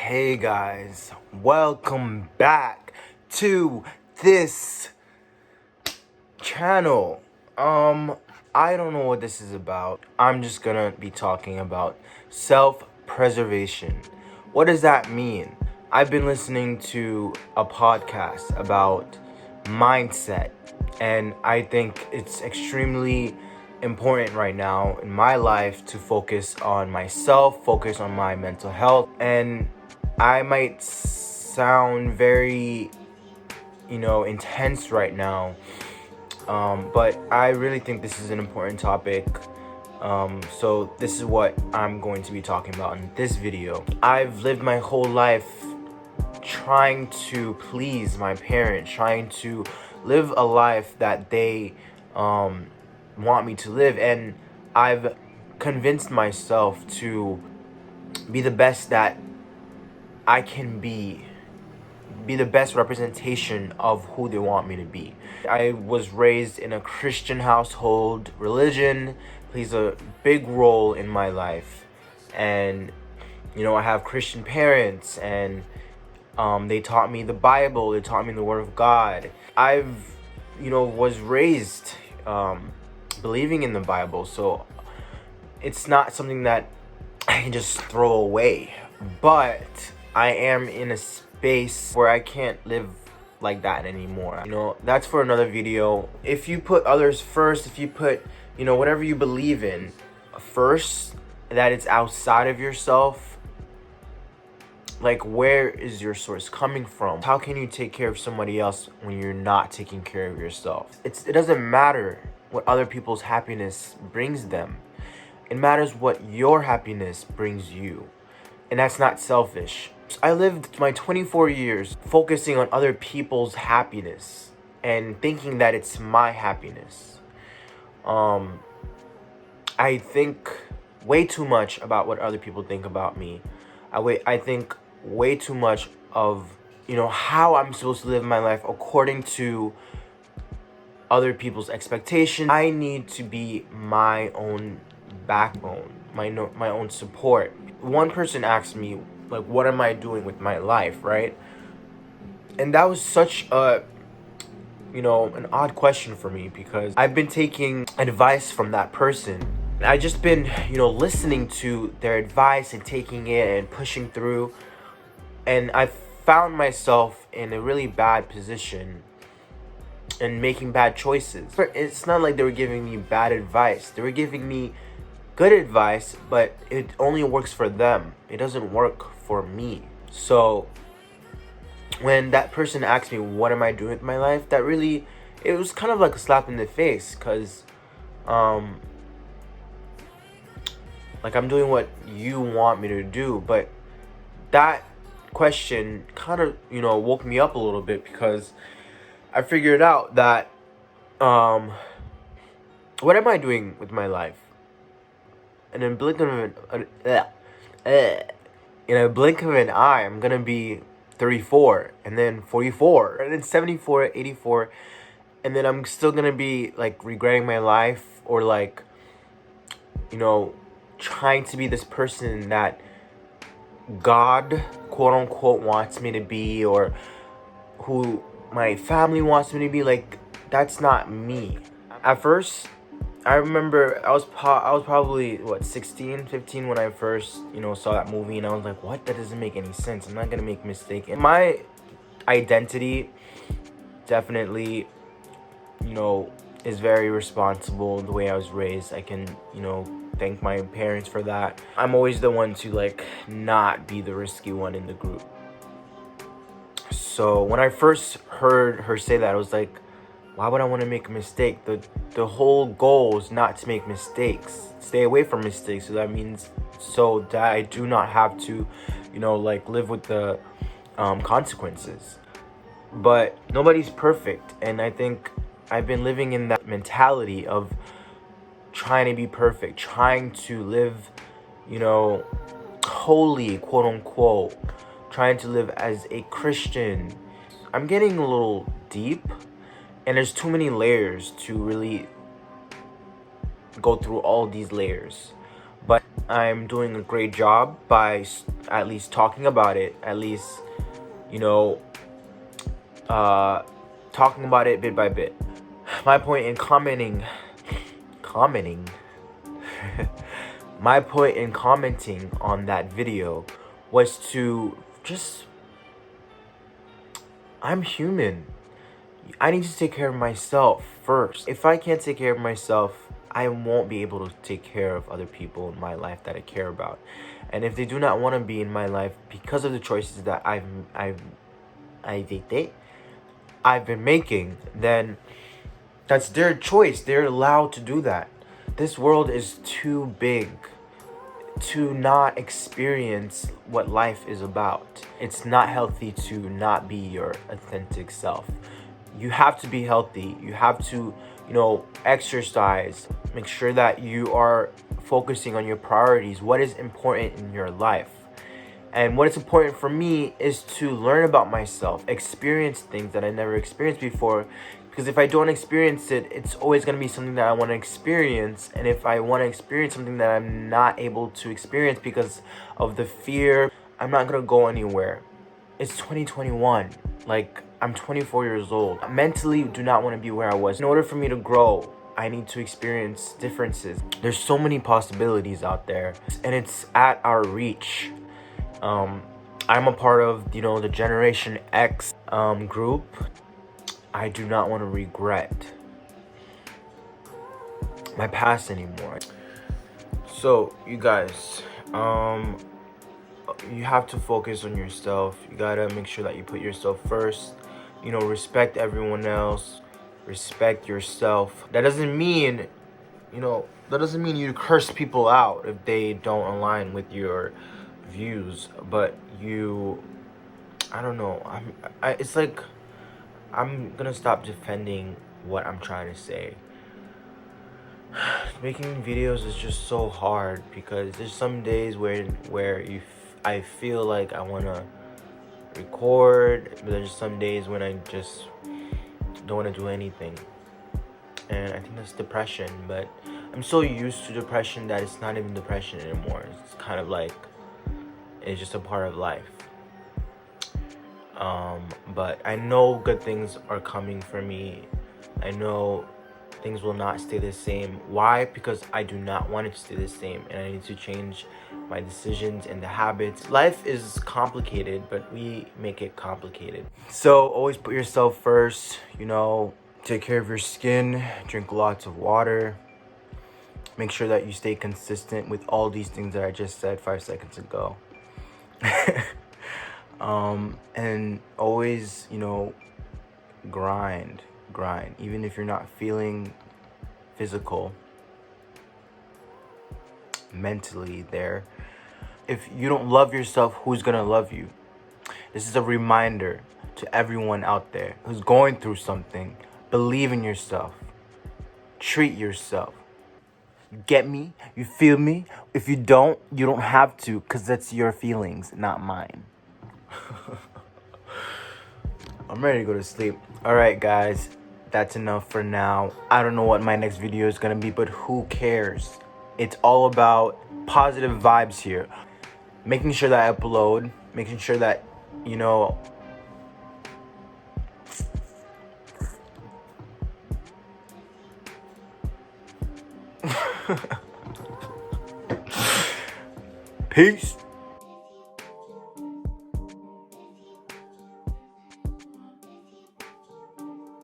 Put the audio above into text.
Hey guys, welcome back to this channel. I don't know what this is about. I'm just gonna be talking about self-preservation. What does that mean? I've been listening to a podcast about mindset, and I think it's extremely important right now in my life to focus on myself, focus on my mental health. And I might sound very, intense right now, but I really think this is an important topic. So this is what I'm going to be talking about in this video. I've lived my whole life trying to please my parents, trying to live a life that they want me to live, and I've convinced myself to be the best that I can be the best representation of who they want me to be. I was raised in a Christian household. Religion plays a big role in my life, and I have Christian parents, and they taught me the Bible, they taught me the Word of God. I've was raised believing in the Bible, so it's not something that I can just throw away. But I am in a space where I can't live like that anymore. That's for another video. If you put others first, if you put, whatever you believe in first, that it's outside of yourself, like, where is your source coming from? How can you take care of somebody else when you're not taking care of yourself? It doesn't matter what other people's happiness brings them. It matters what your happiness brings you. And that's not selfish. I lived my 24 years focusing on other people's happiness and thinking that it's my happiness. I think way too much about what other people think about me. I think way too much of, how I'm supposed to live my life according to other people's expectations. I need to be my own backbone, my own support. One person asked me, like, what am I doing with my life, right? And that was such a, an odd question for me, because I've been taking advice from that person. I just been, listening to their advice and taking it and pushing through. And I found myself in a really bad position and making bad choices. It's not like they were giving me bad advice. They were giving me good advice, but it only works for them. It doesn't work for me. So when that person asked me, what am I doing with my life? It was kind of like a slap in the face, because like, I'm doing what you want me to do. But that question kind of, woke me up a little bit, because I figured out that what am I doing with my life? And in a blink of an eye, I'm gonna be 34, and then 44, and then 74, 84, and then I'm still gonna be, like, regretting my life, or, like, trying to be this person that God, quote unquote, wants me to be, or who my family wants me to be. Like, that's not me. At first, I remember I was probably 16, 15 when I first saw that movie, and I was like, what? That doesn't make any sense. I'm not gonna make a mistake. And my identity definitely is very responsible. The way I was raised, I can thank my parents for that. I'm always the one to, like, not be the risky one in the group. So when I first heard her say that, I was like, why would I want to make a mistake? The whole goal is not to make mistakes. Stay away from mistakes. So that means that I do not have to, live with the consequences. But nobody's perfect, and I think I've been living in that mentality of trying to be perfect, trying to live, holy, quote unquote, trying to live as a Christian. I'm getting a little deep, and there's too many layers to really go through all these layers. but I'm doing a great job by at least talking about it, at least, you know, talking about it bit by bit. My point in commenting, my point in commenting on that video was to just, I'm human. I need to take care of myself first. If I can't take care of myself, I won't be able to take care of other people in my life that I care about. And if they do not want to be in my life because of the choices that I've been making, then that's their choice. They're allowed to do that. This world is too big to not experience what life is about. It's not healthy to not be your authentic self. You have to be healthy. You have to, exercise. Make sure that you are focusing on your priorities. What is important in your life? And what is important for me is to learn about myself, experience things that I never experienced before. Because if I don't experience it, it's always going to be something that I want to experience. And if I want to experience something that I'm not able to experience because of the fear, I'm not going to go anywhere. It's 2021. Like, I'm 24 years old. I mentally do not want to be where I was. In order for me to grow, I need to experience differences. There's so many possibilities out there, and it's at our reach. I'm a part of, the Generation X group. I do not want to regret my past anymore. So, you guys, you have to focus on yourself. You gotta make sure that you put yourself first. Respect everyone else. Respect yourself. That doesn't mean you curse people out if they don't align with your views. But I don't know. It's like I'm gonna stop defending what I'm trying to say. Making videos is just so hard because there's some days where I feel like I wanna record, but there's some days when I just don't want to do anything, and I think that's depression. But I'm so used to depression that it's not even depression anymore. It's kind of like it's just a part of life. But I know good things are coming for me. I know things will not stay the same. Why? Because I do not want it to stay the same, and I need to change my decisions and the habits. Life is complicated, but we make it complicated. So always put yourself first. Take care of your skin, drink lots of water. Make sure that you stay consistent with all these things that I just said 5 seconds ago. And always, grind. Even if you're not feeling physical, mentally there. If you don't love yourself, who's gonna love you? This is a reminder to everyone out there who's going through something. Believe in yourself. Treat yourself. You get me? You feel me? If you don't have to, because that's your feelings, not mine. I'm ready to go to sleep. Alright, guys. That's enough for now. I don't know what my next video is gonna be, but who cares? It's all about positive vibes here. Making sure that I upload, making sure that, Peace.